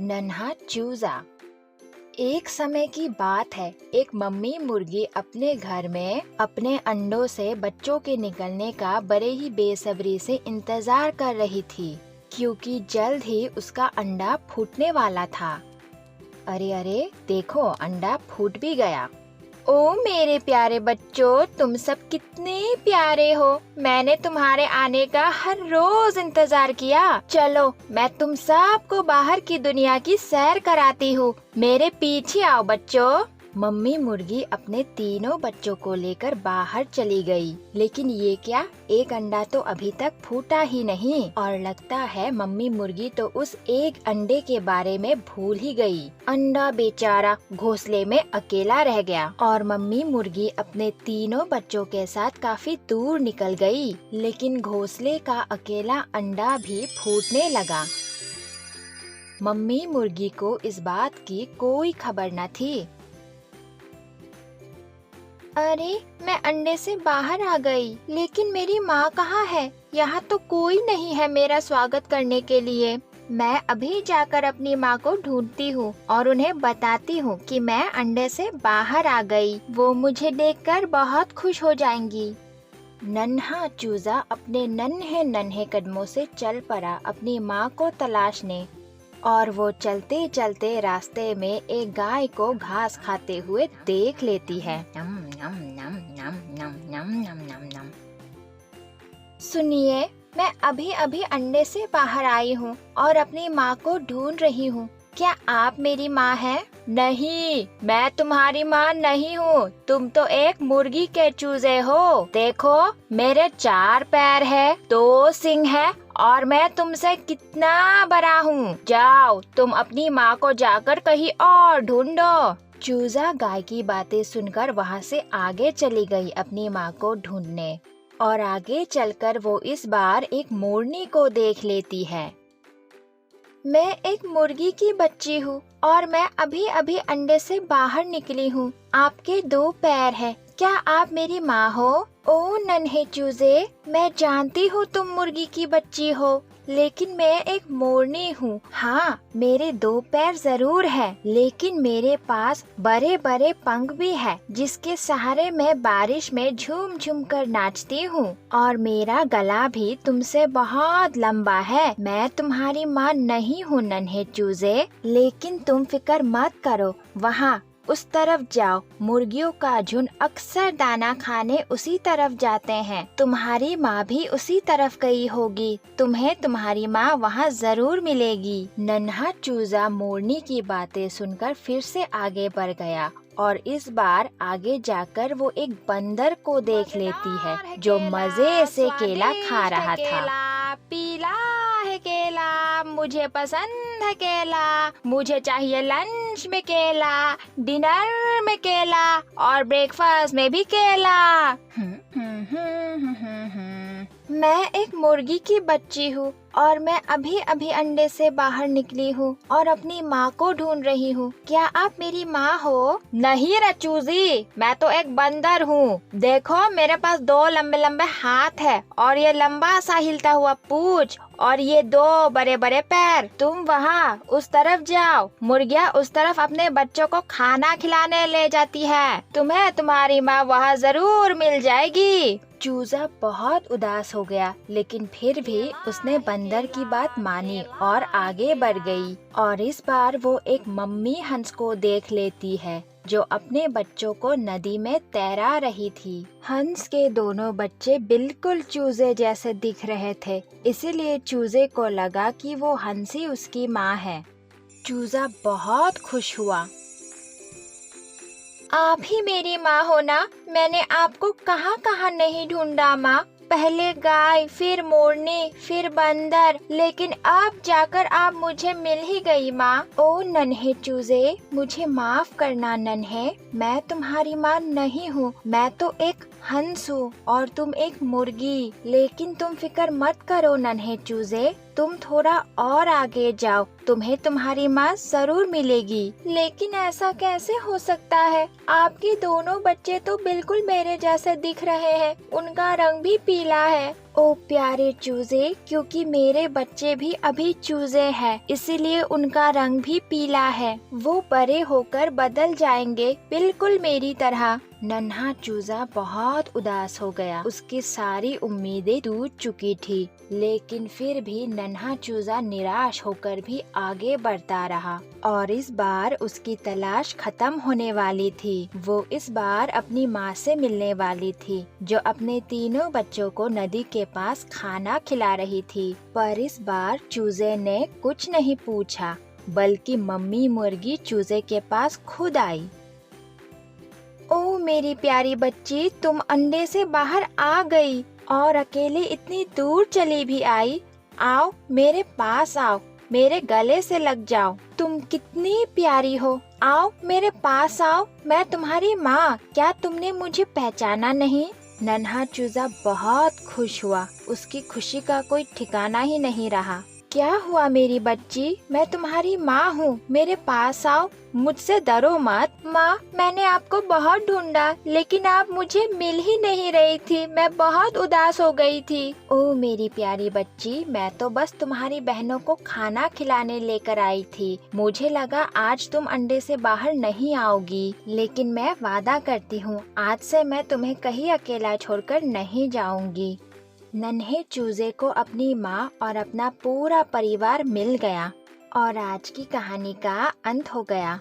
नन्हा चूजा। एक समय की बात है, एक मम्मी मुर्गी अपने घर में अपने अंडों से बच्चों के निकलने का बड़े ही बेसब्री से इंतजार कर रही थी, क्योंकि जल्द ही उसका अंडा फूटने वाला था। अरे अरे, देखो अंडा फूट भी गया। ओ मेरे प्यारे बच्चों, तुम सब कितने प्यारे हो। मैंने तुम्हारे आने का हर रोज इंतजार किया। चलो मैं तुम सबको बाहर की दुनिया की सैर कराती हूँ। मेरे पीछे आओ बच्चों। मम्मी मुर्गी अपने तीनों बच्चों को लेकर बाहर चली गई। लेकिन ये क्या, एक अंडा तो अभी तक फूटा ही नहीं और लगता है मम्मी मुर्गी तो उस एक अंडे के बारे में भूल ही गई। अंडा बेचारा घोंसले में अकेला रह गया और मम्मी मुर्गी अपने तीनों बच्चों के साथ काफी दूर निकल गई। लेकिन घोंसले का अकेला अंडा भी फूटने लगा। मम्मी मुर्गी को इस बात की कोई खबर न थी। अरे, मैं अंडे से बाहर आ गई, लेकिन मेरी माँ कहाँ है? यहाँ तो कोई नहीं है मेरा स्वागत करने के लिए। मैं अभी जाकर अपनी माँ को ढूंढती हूँ और उन्हें बताती हूँ कि मैं अंडे से बाहर आ गई। वो मुझे देखकर बहुत खुश हो जाएंगी। नन्हा चूजा अपने नन्हे नन्हे कदमों से चल पड़ा अपनी माँ को तलाशने, और वो चलते चलते रास्ते में एक गाय को घास खाते हुए देख लेती है। नम नम नम नम नम नम नम नम नम। सुनिए, मैं अभी अभी अंडे से बाहर आई हूँ और अपनी माँ को ढूंढ रही हूँ। क्या आप मेरी माँ हैं? नहीं, मैं तुम्हारी माँ नहीं हूँ। तुम तो एक मुर्गी के चूजे हो। देखो, मेरे 4 पैर है, 2 सींग है और मैं तुमसे कितना बड़ा हूँ। जाओ, तुम अपनी माँ को जाकर कहीं और ढूंढो। चूजा गाय की बातें सुनकर वहाँ से आगे चली गई अपनी माँ को ढूंढने, और आगे चलकर वो इस बार एक मोरनी को देख लेती है। मैं एक मुर्गी की बच्ची हूँ और मैं अभी अभी अंडे से बाहर निकली हूँ। आपके 2 पैर हैं। क्या आप मेरी माँ हो? ओ नन्हे चूजे, मैं जानती हूँ तुम मुर्गी की बच्ची हो, लेकिन मैं एक मोरनी हूँ। हाँ, मेरे 2 पैर जरूर है, लेकिन मेरे पास बड़े बड़े पंख भी है, जिसके सहारे मैं बारिश में झूम झूम कर नाचती हूँ। और मेरा गला भी तुमसे बहुत लंबा है। मैं तुम्हारी माँ नहीं हूँ नन्हे चूजे, लेकिन तुम फिक्र मत करो। वहाँ उस तरफ जाओ, मुर्गियों का झुंड अक्सर दाना खाने उसी तरफ जाते हैं। तुम्हारी माँ भी उसी तरफ गई होगी। तुम्हें तुम्हारी माँ वहाँ जरूर मिलेगी। नन्हा चूजा मोरनी की बातें सुनकर फिर से आगे बढ़ गया और इस बार आगे जाकर वो एक बंदर को देख लेती है, जो मजे से केला खा रहा था। पीला है केला, मुझे पसंद है केला। मुझे चाहिए लंच में केला, डिनर में केला और ब्रेकफास्ट में भी केला। मैं एक मुर्गी की बच्ची हूँ और मैं अभी अभी अंडे से बाहर निकली हूँ और अपनी माँ को ढूंढ रही हूँ। क्या आप मेरी माँ हो? नहीं रे चूजी, मैं तो एक बंदर हूँ। देखो, मेरे पास 2 लंबे लंबे हाथ है और ये लंबा सा हिलता हुआ पूंछ और ये 2 बड़े बड़े पैर। तुम वहाँ उस तरफ जाओ, मुर्गियाँ उस तरफ अपने बच्चों को खाना खिलाने ले जाती है। तुम्हें तुम्हारी माँ वहाँ जरूर मिल जाएगी। चूजा बहुत उदास हो गया, लेकिन फिर भी उसने बंदर की बात मानी और आगे बढ़ गई। और इस बार वो एक मम्मी हंस को देख लेती है, जो अपने बच्चों को नदी में तैरा रही थी। हंस के दोनों बच्चे बिल्कुल चूजे जैसे दिख रहे थे, इसीलिए चूजे को लगा कि वो हंसी उसकी माँ है। चूजा बहुत खुश हुआ। आप ही मेरी माँ हो ना? मैंने आपको कहाँ कहाँ नहीं ढूंढा माँ। पहले गाय, फिर मोरनी, फिर बंदर, लेकिन अब जाकर आप मुझे मिल ही गई माँ। ओ नन्हे चूजे, मुझे माफ करना नन्हे, मैं तुम्हारी माँ नहीं हूँ। मैं तो एक हंस हूँ और तुम एक मुर्गी। लेकिन तुम फिक्र मत करो नन्हे चूजे, तुम थोड़ा और आगे जाओ, तुम्हें तुम्हारी माँ जरूर मिलेगी। लेकिन ऐसा कैसे हो सकता है? आपके दोनों बच्चे तो बिल्कुल मेरे जैसे दिख रहे हैं, उनका रंग भी पीला है। ओ प्यारे चूजे, क्योंकि मेरे बच्चे भी अभी चूजे हैं, इसीलिए उनका रंग भी पीला है। वो बड़े होकर बदल जाएंगे, बिल्कुल मेरी तरह। नन्हा चूजा बहुत उदास हो गया। उसकी सारी उम्मीदें टूट चुकी थी, लेकिन फिर भी नन्हा चूजा निराश होकर भी आगे बढ़ता रहा। और इस बार उसकी तलाश खत्म होने वाली थी। वो इस बार अपनी माँ से मिलने वाली थी, जो अपने तीनों बच्चों को नदी के पास खाना खिला रही थी। पर इस बार चूजे ने कुछ नहीं पूछा, बल्कि मम्मी मुर्गी चूजे के पास खुद आई। ओ मेरी प्यारी बच्ची, तुम अंडे से बाहर आ गई और अकेले इतनी दूर चली भी आई। आओ मेरे पास आओ, मेरे गले से लग जाओ। तुम कितनी प्यारी हो, आओ मेरे पास आओ, मैं तुम्हारी माँ। क्या तुमने मुझे पहचाना नहीं? नन्हा चूजा बहुत खुश हुआ। उसकी खुशी का कोई ठिकाना ही नहीं रहा। क्या हुआ मेरी बच्ची? मैं तुम्हारी माँ हूँ, मेरे पास आओ, मुझसे डरो मत। माँ, मैंने आपको बहुत ढूंढा, लेकिन आप मुझे मिल ही नहीं रही थी। मैं बहुत उदास हो गई थी। ओ मेरी प्यारी बच्ची, मैं तो बस तुम्हारी बहनों को खाना खिलाने लेकर आई थी। मुझे लगा आज तुम अंडे से बाहर नहीं आओगी, लेकिन मैं वादा करती हूँ, आज से मैं तुम्हें कहीं अकेला छोड़कर नहीं जाऊंगी। नन्हे चूजे को अपनी माँ और अपना पूरा परिवार मिल गया और आज की कहानी का अंत हो गया।